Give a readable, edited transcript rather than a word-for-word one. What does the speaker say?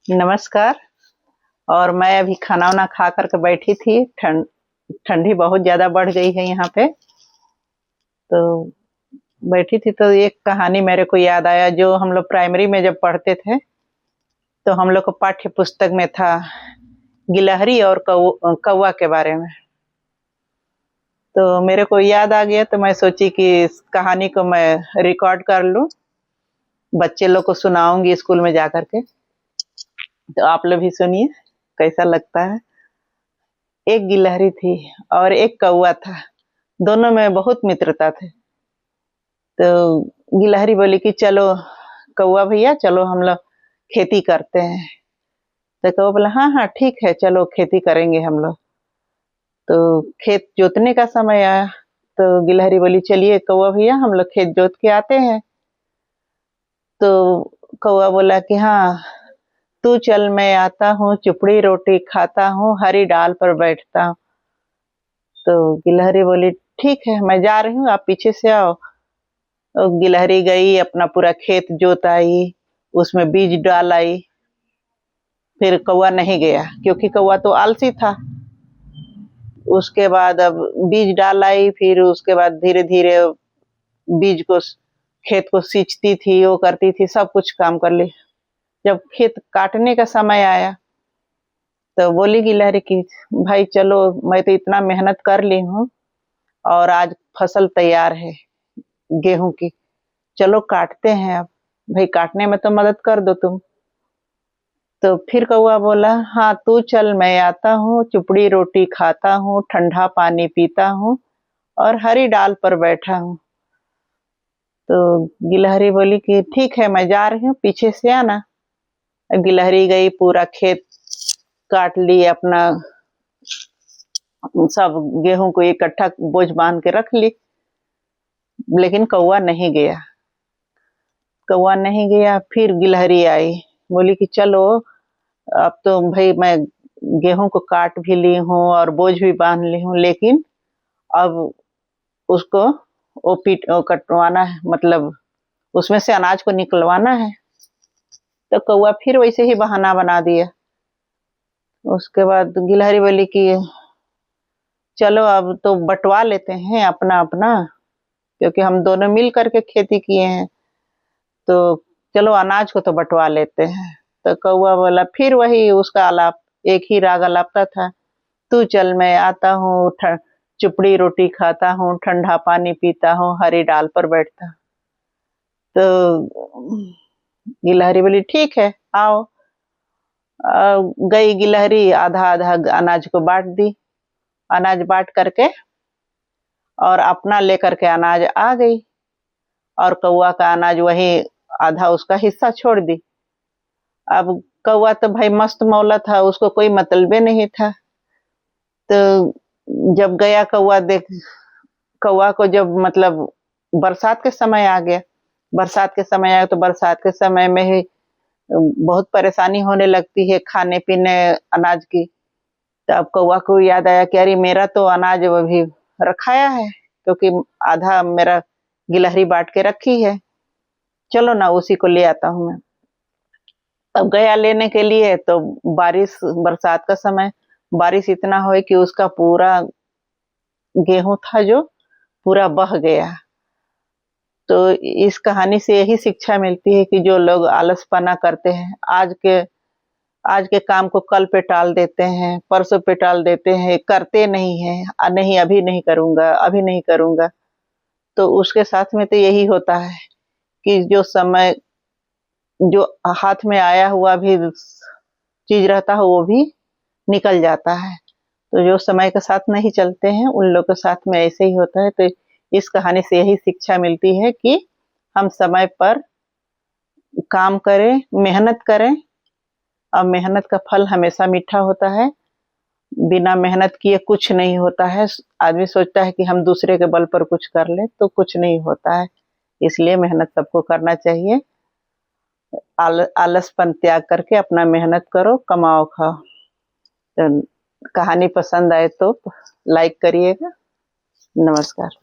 नमस्कार। और मैं अभी खाना वाना खा करके बैठी थी। ठंडी बहुत ज्यादा बढ़ गई है यहाँ पे। तो बैठी थी तो एक कहानी मेरे को याद आया जो हम लोग प्राइमरी में जब पढ़ते थे तो हम लोग को पाठ्य पुस्तक में था गिलहरी और कौवा के बारे में। तो मेरे को याद आ गया तो मैं सोची कि इस कहानी को मैं रिकॉर्ड कर लूं, बच्चे लोग को सुनाऊंगी स्कूल में जा करके। तो आप लोग भी सुनिए कैसा लगता है। एक गिलहरी थी और एक कौवा था, दोनों में बहुत मित्रता थे। तो गिलहरी बोली कि चलो कौवा भैया, चलो हम लोग खेती करते हैं। तो कौवा बोला हाँ हाँ ठीक है, चलो खेती करेंगे हम लोग। तो खेत जोतने का समय आया तो गिलहरी बोली चलिए कौवा भैया हम लोग खेत जोत के आते हैं। तो कौवा बोला कि हाँ तू चल, मैं आता हूँ, चुपड़ी रोटी खाता हूँ, हरी डाल पर बैठता हूँ। तो गिलहरी बोली ठीक है मैं जा रही हूँ, आप पीछे से आओ। और गिलहरी गई, अपना पूरा खेत जोताई, उसमें बीज डाल आई। फिर कौवा नहीं गया क्योंकि कौवा तो आलसी था। उसके बाद अब बीज डाल आई, फिर उसके बाद धीरे धीरे बीज को, खेत को सींचती थी, वो करती थी, सब कुछ काम कर ली। जब खेत काटने का समय आया तो बोली गिलहरी की भाई चलो, मैं तो इतना मेहनत कर ली हूँ और आज फसल तैयार है गेहूं की, चलो काटते हैं। अब भाई काटने में तो मदद कर दो तुम। तो फिर कौवा बोला हाँ तू चल, मैं आता हूँ, चुपड़ी रोटी खाता हूँ, ठंडा पानी पीता हूँ और हरी डाल पर बैठा हूँ। तो गिलहरी बोली कि ठीक है मैं जा रही हूँ, पीछे से आना। गिलहरी गई, पूरा खेत काट ली, अपना सब गेहूं को इकट्ठा बोझ बांध के रख ली। लेकिन कौवा नहीं गया। कौवा नहीं गया, फिर गिलहरी आई, बोली कि चलो अब तो भाई मैं गेहूं को काट भी ली हूँ और बोझ भी बांध ली हूँ, लेकिन अब उसको वो कटवाना है, मतलब उसमें से अनाज को निकलवाना है। तो कौवा फिर वैसे ही बहाना बना दिया। उसके बाद गिलहरी बोली कि चलो अब तो बंटवा लेते हैं अपना अपना, क्योंकि हम दोनों मिल करके खेती किए हैं, तो चलो अनाज को तो बंटवा लेते हैं। तो कौवा बोला फिर वही उसका आलाप, एक ही राग अलापता था, तू चल मैं आता हूँ, चुपड़ी रोटी खाता हूँ, ठंडा पानी पीता हूँ, हरी डाल पर बैठता। तो गिलहरी बोली ठीक है आओ। गई गिलहरी, आधा आधा अनाज को बांट दी, अनाज बांट करके और अपना लेकर के अनाज आ गई, और कौवा का अनाज वही आधा उसका हिस्सा छोड़ दी। अब कौवा तो भाई मस्त मौला था, उसको कोई मतलबे नहीं था। तो जब गया कौवा, देख कौवा को जब मतलब बरसात के समय आ गया, बरसात के समय आया तो बरसात के समय में ही बहुत परेशानी होने लगती है खाने पीने अनाज की। तो अब कौवा को याद आया कि अरे मेरा तो अनाज अभी रखाया है, क्योंकि आधा मेरा गिलहरी बांट के रखी है, चलो ना उसी को ले आता हूँ मैं। अब गया लेने के लिए तो बारिश, बरसात का समय, बारिश इतना हो कि उसका पूरा गेहूं था जो पूरा बह गया। तो इस कहानी से यही शिक्षा मिलती है कि जो लोग आलसपना करते हैं, आज के काम को कल पे टाल देते हैं, परसों पे टाल देते हैं, करते नहीं है, नहीं अभी नहीं करूंगा, अभी नहीं करूंगा, तो उसके साथ में तो यही होता है कि जो समय, जो हाथ में आया हुआ भी चीज रहता है वो भी निकल जाता है। तो जो समय के साथ नहीं चलते हैं उन लोगों के साथ में ऐसे ही होता है। तो इस कहानी से यही शिक्षा मिलती है कि हम समय पर काम करें, मेहनत करें, और मेहनत का फल हमेशा मीठा होता है। बिना मेहनत किए कुछ नहीं होता है। आदमी सोचता है कि हम दूसरे के बल पर कुछ कर ले, तो कुछ नहीं होता है। इसलिए मेहनत सबको करना चाहिए। आलसपन त्याग करके अपना मेहनत करो, कमाओ खाओ। तो कहानी पसंद आए तो लाइक करिएगा। नमस्कार।